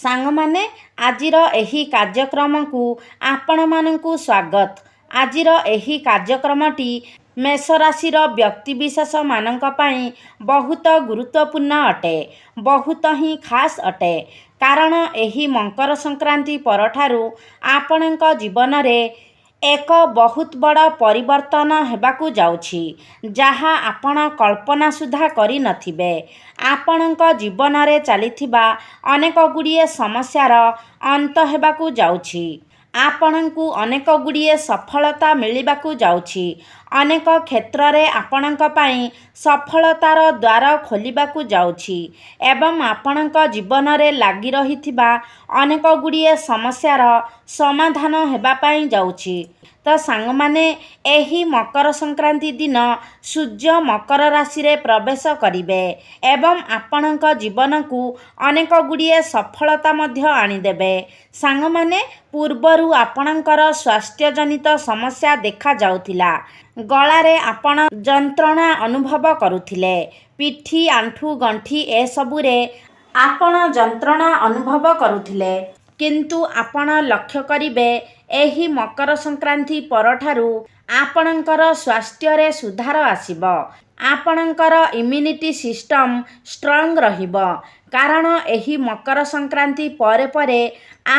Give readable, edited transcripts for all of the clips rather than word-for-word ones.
ସାଙ୍ଗମାନେ ଆଜିର ଏହି କାର୍ଯ୍ୟକ୍ରମକୁ ଆପଣମାନଙ୍କୁ ସ୍ୱାଗତ। ଆଜିର ଏହି କାର୍ଯ୍ୟକ୍ରମଟି ମେଷ ରାଶିର ବ୍ୟକ୍ତିବିଶେଷମାନଙ୍କ ପାଇଁ ବହୁତ ଗୁରୁତ୍ୱପୂର୍ଣ୍ଣ ଅଟେ, ବହୁତ ହିଁ ଖାସ୍ ଅଟେ। କାରଣ ଏହି ମକର ସଂକ୍ରାନ୍ତି ପରଠାରୁ ଆପଣଙ୍କ ଜୀବନରେ ଏକ ବହୁତ ବଡ଼ ପରିବର୍ତ୍ତନ ହେବାକୁ ଯାଉଛି, ଯାହା ଆପଣ କଳ୍ପନା ସୁଦ୍ଧା କରିନଥିବେ। ଆପଣଙ୍କ ଜୀବନରେ ଚାଲିଥିବା ଅନେକ ଗୁଡ଼ିଏ ସମସ୍ୟାର ଅନ୍ତ ହେବାକୁ ଯାଉଛି। ଆପଣଙ୍କୁ ଅନେକ ଗୁଡ଼ିଏ ସଫଳତା ମିଳିବାକୁ ଯାଉଛି। ଅନେକ କ୍ଷେତ୍ରରେ ଆପଣଙ୍କ ପାଇଁ ସଫଳତାର ଦ୍ୱାର ଖୋଲିବାକୁ ଯାଉଛି ଏବଂ ଆପଣଙ୍କ ଜୀବନରେ ଲାଗି ରହିଥିବା ଅନେକ ଗୁଡ଼ିଏ ସମସ୍ୟାର ସମାଧାନ ହେବା ପାଇଁ ଯାଉଛି। ତ ସାଙ୍ଗମାନେ, ଏହି ମକର ସଂକ୍ରାନ୍ତି ଦିନ ସୂର୍ଯ୍ୟ ମକର ରାଶିରେ ପ୍ରବେଶ କରିବେ ଏବଂ ଆପଣଙ୍କ ଜୀବନକୁ ଅନେକ ଗୁଡ଼ିଏ ସଫଳତା ମଧ୍ୟ ଆଣିଦେବେ। ସାଙ୍ଗମାନେ, ପୂର୍ବରୁ ଆପଣଙ୍କର ସ୍ୱାସ୍ଥ୍ୟଜନିତ ସମସ୍ୟା ଦେଖାଯାଉଥିଲା। ଗଳାରେ ଆପଣ ଯନ୍ତ୍ରଣା ଅନୁଭବ କରୁଥିଲେ। ପିଠି, ଆଣ୍ଠୁ, ଗଣ୍ଠି ଏସବୁରେ ଆପଣ ଯନ୍ତ୍ରଣା ଅନୁଭବ କରୁଥିଲେ। କିନ୍ତୁ ଆପଣ ଲକ୍ଷ୍ୟ କରିବେ, ଏହି ମକର ସଂକ୍ରାନ୍ତି ପରଠାରୁ ଆପଣଙ୍କର ସ୍ୱାସ୍ଥ୍ୟରେ ସୁଧାର ଆସିବ। ଆପଣଙ୍କର ଇମ୍ୟୁନିଟି ସିଷ୍ଟମ ଷ୍ଟ୍ରଙ୍ଗ ରହିବ। କାରଣ ଏହି ମକର ସଂକ୍ରାନ୍ତି ପରେ ପରେ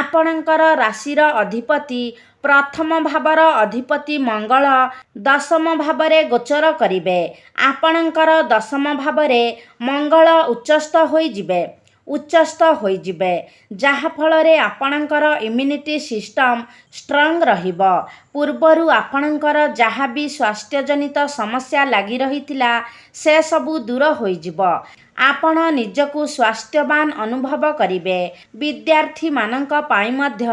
ଆପଣଙ୍କର ରାଶିର ଅଧିପତି, ପ୍ରଥମ ଭାବର ଅଧିପତି ମଙ୍ଗଳ ଦଶମ ଭାବରେ ଗୋଚର କରିବେ। ଆପଣଙ୍କର ଦଶମ ଭାବରେ ମଙ୍ଗଳ ଉଚ୍ଚସ୍ଥ ହୋଇଯିବେ, ଯାହାଫଳରେ ଆପଣଙ୍କର ଇମ୍ୟୁନିଟି ସିଷ୍ଟମ ଷ୍ଟ୍ରଙ୍ଗ ରହିବ। ପୂର୍ବରୁ ଆପଣଙ୍କର ଯାହା ବି ସ୍ୱାସ୍ଥ୍ୟଜନିତ ସମସ୍ୟା ଲାଗି ରହିଥିଲା, ସେସବୁ ଦୂର ହୋଇଯିବ। ଆପଣ ନିଜକୁ ସ୍ୱାସ୍ଥ୍ୟବାନ ଅନୁଭବ କରିବେ। ବିଦ୍ୟାର୍ଥୀମାନଙ୍କ ପାଇଁ ମଧ୍ୟ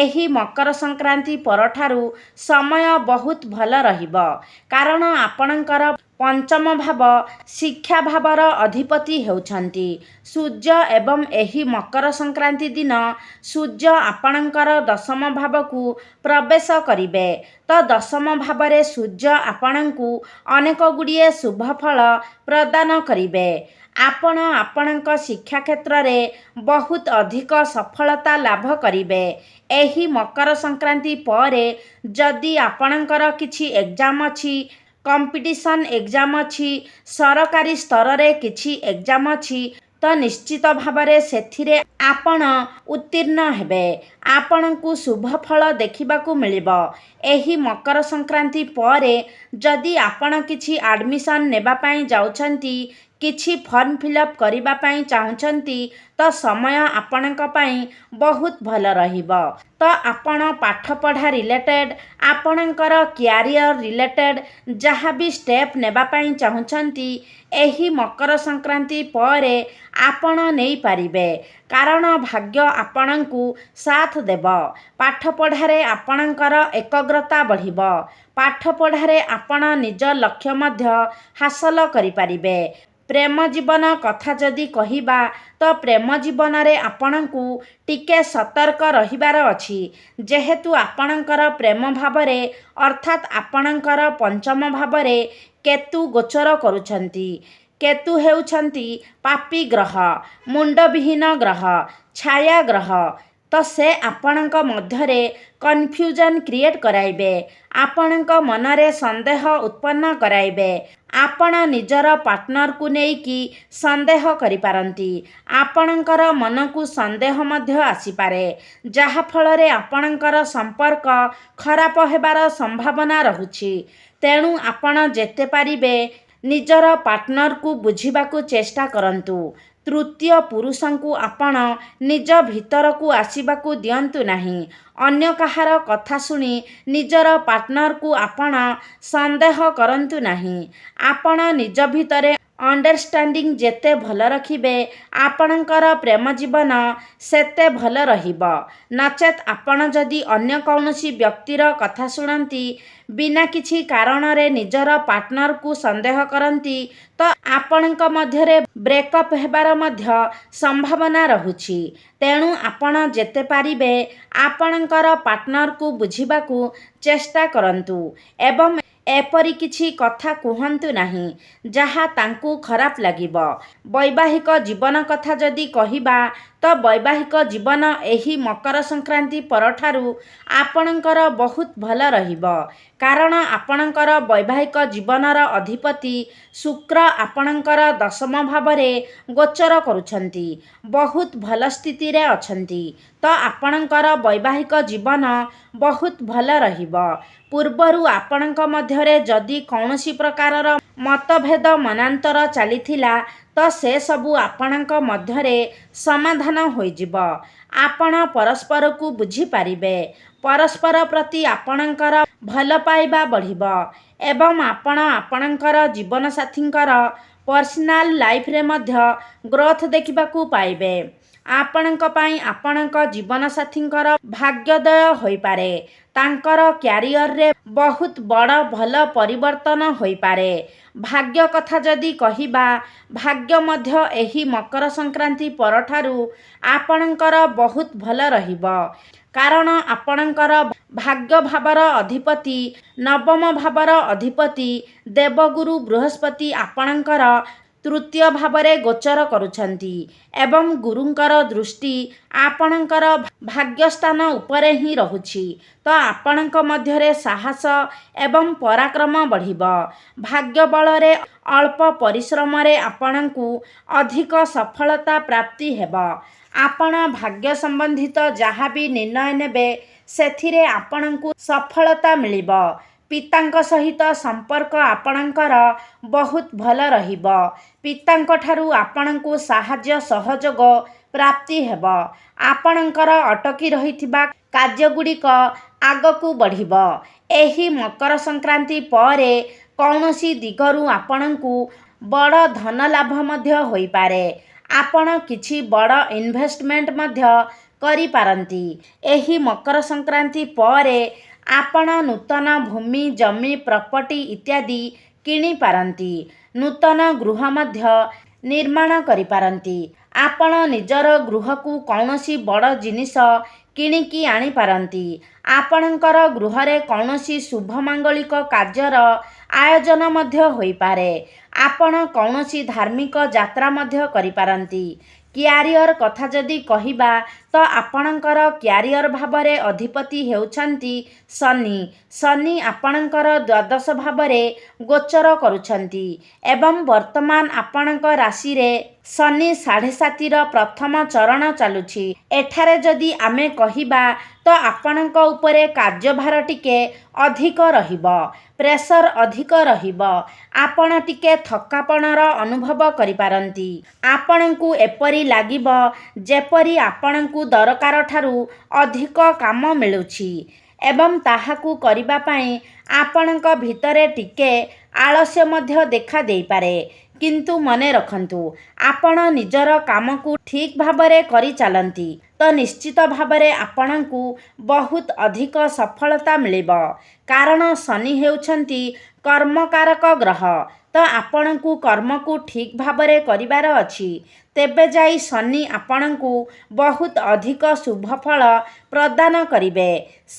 ଏହି ମକର ସଂକ୍ରାନ୍ତି ପରଠାରୁ ସମୟ ବହୁତ ଭଲ ରହିବ। କାରଣ ଆପଣଙ୍କର ପଞ୍ଚମ ଭାବ ଶିକ୍ଷା ଭାବର ଅଧିପତି ହେଉଛନ୍ତି ସୂର୍ଯ୍ୟ ଏବଂ ଏହି ମକର ସଂକ୍ରାନ୍ତି ଦିନ ସୂର୍ଯ୍ୟ ଆପଣଙ୍କର ଦଶମ ଭାବକୁ ପ୍ରବେଶ କରିବେ। ତ ଦଶମ ଭାବରେ ସୂର୍ଯ୍ୟ ଆପଣଙ୍କୁ ଅନେକ ଗୁଡ଼ିଏ ଶୁଭଫଳ ପ୍ରଦାନ କରିବେ। ଆପଣ ଆପଣଙ୍କ ଶିକ୍ଷା କ୍ଷେତ୍ରରେ ବହୁତ ଅଧିକ ସଫଳତା ଲାଭ କରିବେ। ଏହି ମକର ସଂକ୍ରାନ୍ତି ପରେ ଯଦି ଆପଣଙ୍କର କିଛି ଏକ୍ଜାମ ଅଛି, କମ୍ପିଟିସନ୍ ଏକ୍ଜାମ ଅଛି, ସରକାରୀ ସ୍ତରରେ କିଛି ଏକ୍ଜାମ ଅଛି, ତ ନିଶ୍ଚିତ ଭାବରେ ସେଥିରେ ଆପଣ ଉତ୍ତୀର୍ଣ୍ଣ ହେବେ। ଆପଣଙ୍କୁ ଶୁଭଫଳ ଦେଖିବାକୁ ମିଳିବ। ଏହି ମକର ସଂକ୍ରାନ୍ତି ପରେ ଯଦି ଆପଣ କିଛି ଆଡ଼ମିସନ୍ ନେବା ପାଇଁ ଯାଉଛନ୍ତି, କିଛି ଫର୍ମ ଫିଲ୍ଅପ୍ କରିବା ପାଇଁ ଚାହୁଁଛନ୍ତି, ତ ସମୟ ଆପଣଙ୍କ ପାଇଁ ବହୁତ ଭଲ ରହିବ। ତ ଆପଣ ପାଠପଢ଼ା ରିଲେଟେଡ଼, ଆପଣଙ୍କର କ୍ୟାରିୟର ରିଲେଟେଡ଼ ଯାହା ବି ଷ୍ଟେପ୍ ନେବା ପାଇଁ ଚାହୁଁଛନ୍ତି, ଏହି ମକର ସଂକ୍ରାନ୍ତି ପରେ ଆପଣ ନେଇପାରିବେ। କାରଣ ଭାଗ୍ୟ ଆପଣଙ୍କୁ ସାଥ ଦେବ। ପାଠପଢ଼ାରେ ଆପଣଙ୍କର ଏକାଗ୍ରତା ବଢ଼ିବ। ପାଠପଢ଼ାରେ ଆପଣ ନିଜ ଲକ୍ଷ୍ୟ ମଧ୍ୟ ହାସଲ କରିପାରିବେ। ପ୍ରେମ ଜୀବନ କଥା ଯଦି କହିବା, ତ ପ୍ରେମ ଜୀବନରେ ଆପଣଙ୍କୁ ଟିକେ ସତର୍କ ରହିବାର ଅଛି। ଯେହେତୁ ଆପଣଙ୍କର ପ୍ରେମ ଭାବରେ ଅର୍ଥାତ୍ ଆପଣଙ୍କର ପଞ୍ଚମ ଭାବରେ କେତୁ ଗୋଚର କରୁଛନ୍ତି। କେତୁ ହେଉଛନ୍ତି ପାପୀ ଗ୍ରହ, ମୁଣ୍ଡବିହୀନ ଗ୍ରହ, ଛାୟା ଗ୍ରହ। ତ ସେ ଆପଣଙ୍କ ମଧ୍ୟରେ କନଫ୍ୟୁଜନ୍ କ୍ରିଏଟ୍ କରାଇବେ। ଆପଣଙ୍କ ମନରେ ସନ୍ଦେହ ଉତ୍ପନ୍ନ କରାଇବେ। ଆପଣ ନିଜର ପାର୍ଟନରକୁ ନେଇକି ସନ୍ଦେହ କରିପାରନ୍ତି। ଆପଣଙ୍କର ମନକୁ ସନ୍ଦେହ ମଧ୍ୟ ଆସିପାରେ, ଯାହାଫଳରେ ଆପଣଙ୍କର ସମ୍ପର୍କ ଖରାପ ହେବାର ସମ୍ଭାବନା ରହୁଛି। ତେଣୁ ଆପଣ ଯେତେ ପାରିବେ ନିଜର ପାର୍ଟନରକୁ ବୁଝିବାକୁ ଚେଷ୍ଟା କରନ୍ତୁ। ତୃତୀୟ ପୁରୁଷଙ୍କୁ ଆପଣ ନିଜ ଭିତରକୁ ଆସିବାକୁ ଦିଅନ୍ତୁ ନାହିଁ। ଅନ୍ୟ କାହାର କଥା ଶୁଣି ନିଜର ପାର୍ଟନରକୁ ଆପଣ ସନ୍ଦେହ କରନ୍ତୁ ନାହିଁ। ଆପଣ ନିଜ ଭିତରେ ଅଣ୍ଡରଷ୍ଟାଣ୍ଡିଂ ଯେତେ ଭଲ ରଖିବେ, ଆପଣଙ୍କର ପ୍ରେମ ଜୀବନ ସେତେ ଭଲ ରହିବ। ନଚେତ୍ ଆପଣ ଯଦି ଅନ୍ୟ କୌଣସି ବ୍ୟକ୍ତିର କଥା ଶୁଣନ୍ତି, ବିନା କିଛି କାରଣରେ ନିଜର ପାର୍ଟନରକୁ ସନ୍ଦେହ କରନ୍ତି, ତ ଆପଣଙ୍କ ମଧ୍ୟରେ ବ୍ରେକଅପ୍ ହେବାର ମଧ୍ୟ ସମ୍ଭାବନା ରହୁଛି। ତେଣୁ ଆପଣ ଯେତେ ପାରିବେ ଆପଣଙ୍କର ପାର୍ଟନରକୁ ବୁଝିବାକୁ ଚେଷ୍ଟା କରନ୍ତୁ ଏବଂ ଏପରି କିଛି କଥା କୁହନ୍ତୁ ନାହିଁ, ଯାହା ତାଙ୍କୁ ଖରାପ ଲାଗିବ। ବୈବାହିକ ଜୀବନ କଥା ଯଦି କହିବା, ତ ତ ବୈବାହିକ ଜୀବନ ଏହି ମକର ସଂକ୍ରାନ୍ତି ପରଠାରୁ ଆପଣଙ୍କର ବହୁତ ଭଲ ରହିବ। କାରଣ ଆପଣଙ୍କର ବୈବାହିକ ଜୀବନର ଅଧିପତି ଶୁକ୍ର ଆପଣଙ୍କର ଦଶମ ଭାବରେ ଗୋଚର କରୁଛନ୍ତି, ବହୁତ ଭଲ ସ୍ଥିତିରେ ଅଛନ୍ତି। ତ ଆପଣଙ୍କର ବୈବାହିକ ଜୀବନ ବହୁତ ଭଲ ରହିବ। ପୂର୍ବରୁ ଆପଣଙ୍କ ମଧ୍ୟରେ ଯଦି କୌଣସି ପ୍ରକାରର ମତଭେଦ ମନାନ୍ତର ଚାଲିଥିଲା ତ ସେସବୁ ଆପଣଙ୍କ ମଧ୍ୟରେ ସମାଧାନ ହୋଇଯିବ। ଆପଣ ପରସ୍ପରକୁ ବୁଝିପାରିବେ। ପରସ୍ପର ପ୍ରତି ଆପଣଙ୍କର ଭଲ ପାଇବା ବଢ଼ିବ ଏବଂ ଆପଣ ଆପଣଙ୍କର ଜୀବନସାଥୀଙ୍କର ପର୍ସନାଲ ଲାଇଫରେ ମଧ୍ୟ ଗ୍ରୋଥ ଦେଖିବାକୁ ପାଇବେ। ଆପଣଙ୍କ ପାଇଁ ଆପଣଙ୍କ ଜୀବନସାଥୀଙ୍କର ଭାଗ୍ୟୋଦୟ ହୋଇପାରେ। ତାଙ୍କର କ୍ୟାରିୟରରେ ବହୁତ ବଡ଼ ଭଲ ପରିବର୍ତ୍ତନ ହୋଇପାରେ। ଭାଗ୍ୟ କଥା ଯଦି କହିବା, ଭାଗ୍ୟ ମଧ୍ୟ ଏହି ମକର ସଂକ୍ରାନ୍ତି ପରଠାରୁ ଆପଣଙ୍କର ବହୁତ ଭଲ ରହିବ। କାରଣ ଆପଣଙ୍କର ଭାଗ୍ୟ ଭାବର ଅଧିପତି, ନବମ ଭାବର ଅଧିପତି ଦେବଗୁରୁ ବୃହସ୍ପତି ଆପଣଙ୍କର ତୃତୀୟ ଭାବରେ ଗୋଚର କରୁଛନ୍ତି ଏବଂ ଗୁରୁଙ୍କର ଦୃଷ୍ଟି ଆପଣଙ୍କର ଭାଗ୍ୟସ୍ଥାନ ଉପରେ ହିଁ ରହୁଛି। ତ ଆପଣଙ୍କ ମଧ୍ୟରେ ସାହସ ଏବଂ ପରାକ୍ରମ ବଢ଼ିବ। ଭାଗ୍ୟ ବଳରେ ଅଳ୍ପ ପରିଶ୍ରମରେ ଆପଣଙ୍କୁ ଅଧିକ ସଫଳତା ପ୍ରାପ୍ତି ହେବ। ଆପଣ ଭାଗ୍ୟ ସମ୍ବନ୍ଧିତ ଯାହା ବି ନିର୍ଣ୍ଣୟ ନେବେ ସେଥିରେ ଆପଣଙ୍କୁ ସଫଳତା ମିଳିବ। ପିତାଙ୍କ ସହିତ ସମ୍ପର୍କ ଆପଣଙ୍କର ବହୁତ ଭଲ ରହିବ। ପିତାଙ୍କ ଠାରୁ ଆପଣଙ୍କୁ ସାହାଯ୍ୟ ସହଯୋଗ ପ୍ରାପ୍ତି ହେବ। ଆପଣଙ୍କର ଅଟକି ରହିଥିବା କାର୍ଯ୍ୟଗୁଡ଼ିକ ଆଗକୁ ବଢ଼ିବ। ଏହି ମକର ସଂକ୍ରାନ୍ତି ପରେ କୌଣସି ଦିଗରୁ ଆପଣଙ୍କୁ ବଡ଼ ଧନ ଲାଭ ମଧ୍ୟ ହୋଇପାରେ। ଆପଣ କିଛି ବଡ଼ ଇନଭେଷ୍ଟମେଣ୍ଟ ମଧ୍ୟ କରିପାରନ୍ତି। ଏହି ମକର ସଂକ୍ରାନ୍ତି ପରେ ଆପଣ ନୂତନ ଭୂମି, ଜମି, ପ୍ରପର୍ଟି ଇତ୍ୟାଦି କିଣିପାରନ୍ତି। ନୂତନ ଗୃହ ମଧ୍ୟ ନିର୍ମାଣ କରିପାରନ୍ତି। ଆପଣ ନିଜର ଗୃହକୁ କୌଣସି ବଡ଼ ଜିନିଷ କିଣିକି ଆଣିପାରନ୍ତି। ଆପଣଙ୍କର ଗୃହରେ କୌଣସି ଶୁଭ ମାଙ୍ଗଳିକ କାର୍ଯ୍ୟର ଆୟୋଜନ ମଧ୍ୟ ହୋଇପାରେ। ଆପଣ କୌଣସି ଧାର୍ମିକ ଯାତ୍ରା ମଧ୍ୟ କରିପାରନ୍ତି। କ୍ୟାରିୟର କଥା ଯଦି କହିବା ତ ଆପଣଙ୍କର କ୍ୟାରିୟର ଭାବରେ ଅଧିପତି ହେଉଛନ୍ତି ଶନି। ଶନି ଆପଣଙ୍କର ଦ୍ୱାଦଶ ଭାବରେ ଗୋଚର କରୁଛନ୍ତି ଏବଂ ବର୍ତ୍ତମାନ ଆପଣଙ୍କ ରାଶିରେ ଶନି 7.5ର ପ୍ରଥମ ଚରଣ ଚାଲୁଛି। ଏଠାରେ ଯଦି ଆମେ କହିବା ତ ଆପଣଙ୍କ ଉପରେ କାର୍ଯ୍ୟଭାର ଟିକେ ଅଧିକ ରହିବ, ପ୍ରେସର ଅଧିକ ରହିବ। ଆପଣ ଟିକେ ଥକାପଣର ଅନୁଭବ କରିପାରନ୍ତି। ଆପଣଙ୍କୁ ଏପରି ଲାଗିବ ଯେପରି ଆପଣଙ୍କୁ ଦରକାର ଠାରୁ ଅଧିକ କାମ ମିଳୁଛି ଏବଂ ତାହାକୁ କରିବା ପାଇଁ ଆପଣଙ୍କ ଭିତରେ ଟିକେ ଆଳସ୍ୟ ମଧ୍ୟ ଦେଖା ଦେଇପାରେ। କିନ୍ତୁ ମନେ ରଖନ୍ତୁ, ଆପଣ ନିଜର କାମକୁ ଠିକ୍ ଭାବରେ କରିଚାଲନ୍ତି ତ ନିଶ୍ଚିତ ଭାବରେ ଆପଣଙ୍କୁ ବହୁତ ଅଧିକ ସଫଳତା ମିଳିବ। କାରଣ ଶନି ହେଉଛନ୍ତି କର୍ମକାରକ ଗ୍ରହ। ତ ଆପଣଙ୍କୁ କର୍ମକୁ ଠିକ୍ ଭାବରେ କରିବାର ଅଛି। ତେବେ ଯାଇ ଶନି ଆପଣଙ୍କୁ ବହୁତ ଅଧିକ ଶୁଭ ଫଳ ପ୍ରଦାନ କରିବେ।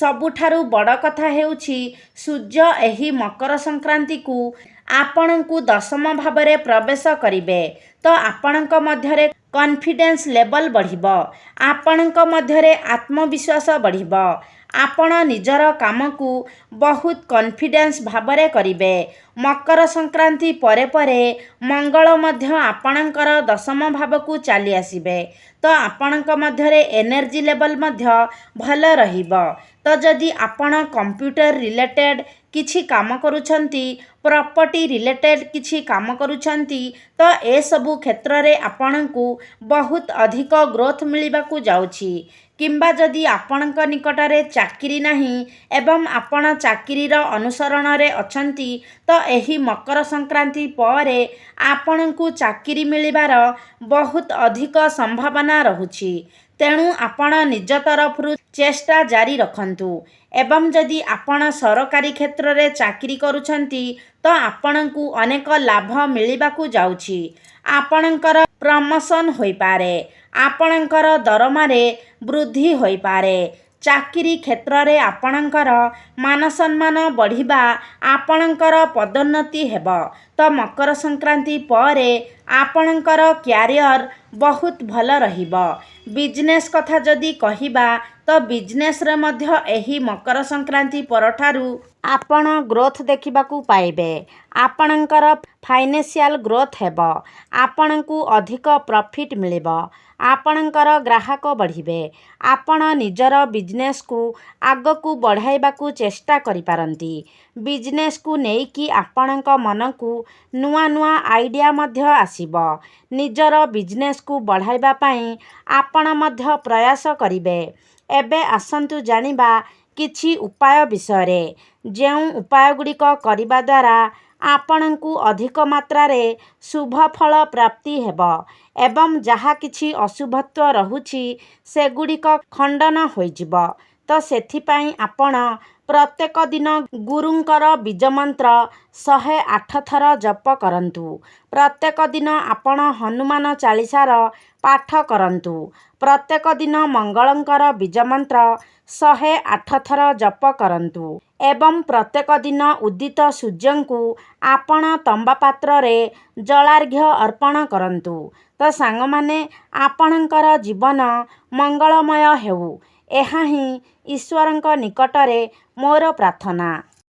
ସବୁଠାରୁ ବଡ଼ କଥା ହେଉଛି ସୂର୍ଯ୍ୟ ଏହି ମକର ସଂକ୍ରାନ୍ତିକୁ ଆପଣଙ୍କୁ ଦଶମ ଭାବରେ ପ୍ରବେଶ କରିବେ। ତ ଆପଣଙ୍କ ମଧ୍ୟରେ କନଫିଡେନ୍ସ ଲେଭଲ ବଢ଼ିବ। ଆପଣଙ୍କ ମଧ୍ୟରେ ଆତ୍ମବିଶ୍ୱାସ ବଢ଼ିବ। ଆପଣ ନିଜର କାମକୁ ବହୁତ କନଫିଡେନ୍ସ ଭାବରେ କରିବେ। ମକର ସଂକ୍ରାନ୍ତି ପରେ ପରେ ମଙ୍ଗଳ ମଧ୍ୟ ଆପଣଙ୍କର ଦଶମ ଭାବକୁ ଚାଲି ଆସିବେ। ତ ଆପଣଙ୍କ ମଧ୍ୟରେ ଏନର୍ଜି ଲେଭଲ ମଧ୍ୟ ଭଲ ରହିବ। ତ ଯଦି ଆପଣ କମ୍ପ୍ୟୁଟର ରିଲେଟେଡ୍ କିଛି କାମ କରୁଛନ୍ତି, ପ୍ରପର୍ଟି ରିଲେଟେଡ୍ କିଛି କାମ କରୁଛନ୍ତି ତ ଏସବୁ କ୍ଷେତ୍ରରେ ଆପଣଙ୍କୁ ବହୁତ ଅଧିକ ଗ୍ରୋଥ ମିଳିବାକୁ ଯାଉଛି। କିମ୍ବା ଯଦି ଆପଣଙ୍କ ନିକଟରେ ଚାକିରି ନାହିଁ ଏବଂ ଆପଣ ଚାକିରିର ଅନୁସରଣରେ ଅଛନ୍ତି ତ ଏହି ମକର ସଂକ୍ରାନ୍ତି ପରେ ଆପଣଙ୍କୁ ଚାକିରି ମିଳିବାର ବହୁତ ଅଧିକ ସମ୍ଭାବନା ରହୁଛି। ତେଣୁ ଆପଣ ନିଜ ତରଫରୁ ଚେଷ୍ଟା ଜାରି ରଖନ୍ତୁ। ଏବଂ ଯଦି ଆପଣ ସରକାରୀ କ୍ଷେତ୍ରରେ ଚାକିରି କରୁଛନ୍ତି ତ ଆପଣଙ୍କୁ ଅନେକ ଲାଭ ମିଳିବାକୁ ଯାଉଛି। ଆପଣଙ୍କର ପ୍ରମୋଶନ ହୋଇପାରେ। ଆପଣଙ୍କର ଦରମାରେ ବୃଦ୍ଧି ହୋଇପାରେ। ଚାକିରି କ୍ଷେତ୍ରରେ ଆପଣଙ୍କର ମାନସମ୍ମାନ ବଢ଼ିବା, ଆପଣଙ୍କର ପଦୋନ୍ନତି ହେବ। ତ ମକର ସଂକ୍ରାନ୍ତି ପରେ ଆପଣଙ୍କର କ୍ୟାରିୟର ବହୁତ ଭଲ ରହିବ। ବିଜନେସ୍ କଥା ଯଦି କହିବା ତ ବିଜନେସ୍ରେ ମଧ୍ୟ ଏହି ମକର ସଂକ୍ରାନ୍ତି ପରଠାରୁ ଆପଣ ଗ୍ରୋଥ୍ ଦେଖିବାକୁ ପାଇବେ। ଆପଣଙ୍କର ଫାଇନାନ୍ସିଆଲ ଗ୍ରୋଥ୍ ହେବ। ଆପଣଙ୍କୁ ଅଧିକ ପ୍ରଫିଟ୍ ମିଳିବ। ଆପଣଙ୍କର ଗ୍ରାହକ ବଢ଼ିବେ। ଆପଣ ନିଜର ବିଜନେସ୍କୁ ଆଗକୁ ବଢ଼ାଇବାକୁ ଚେଷ୍ଟା କରିପାରନ୍ତି। ବିଜନେସ୍କୁ ନେଇକି ଆପଣଙ୍କ ମନକୁ ନୂଆ ନୂଆ ଆଇଡ଼ିଆ ମଧ୍ୟ ଆସିବ। ନିଜର ବିଜନେସ୍କୁ ବଢ଼ାଇବା ପାଇଁ ଆପଣ ମଧ୍ୟ ପ୍ରୟାସ କରିବେ। ଏବେ ଆସନ୍ତୁ ଜାଣିବା କିଛି ଉପାୟ ବିଷୟରେ। ଯେଉଁ ଉପାୟଗୁଡ଼ିକ କରିବା ଦ୍ୱାରା ଆପଣଙ୍କୁ ଅଧିକ ମାତ୍ରାରେ ଶୁଭ ଫଳ ପ୍ରାପ୍ତି ହେବ ଏବଂ ଯାହା କିଛି ଅଶୁଭତ୍ୱ ରହୁଛି ସେଗୁଡ଼ିକ ଖଣ୍ଡନ ହୋଇଯିବ। ତ ସେଥିପାଇଁ ଆପଣ ପ୍ରତ୍ୟେକ ଦିନ ଗୁରୁଙ୍କର ବୀଜମନ୍ତ୍ର 108 ଥର ଜପ କରନ୍ତୁ। ପ୍ରତ୍ୟେକ ଦିନ ଆପଣ ହନୁମାନ ଚାଳିଶାର ପାଠ କରନ୍ତୁ। ପ୍ରତ୍ୟେକ ଦିନ ମଙ୍ଗଳଙ୍କର ବୀଜମନ୍ତ୍ର 108 ଥର ଜପ କରନ୍ତୁ ଏବଂ ପ୍ରତ୍ୟେକ ଦିନ ଉଦିତ ସୂର୍ଯ୍ୟଙ୍କୁ ଆପଣ ତମ୍ବା ପାତ୍ରରେ ଜଳାର୍ଘ୍ୟ ଅର୍ପଣ କରନ୍ତୁ। ତ ସାଙ୍ଗମାନେ, ଆପଣଙ୍କର ଜୀବନ ମଙ୍ଗଳମୟ ହେଉ, ଏହା ହିଁ ଈଶ୍ୱରଙ୍କ ନିକଟରେ ମୋର ପ୍ରାର୍ଥନା।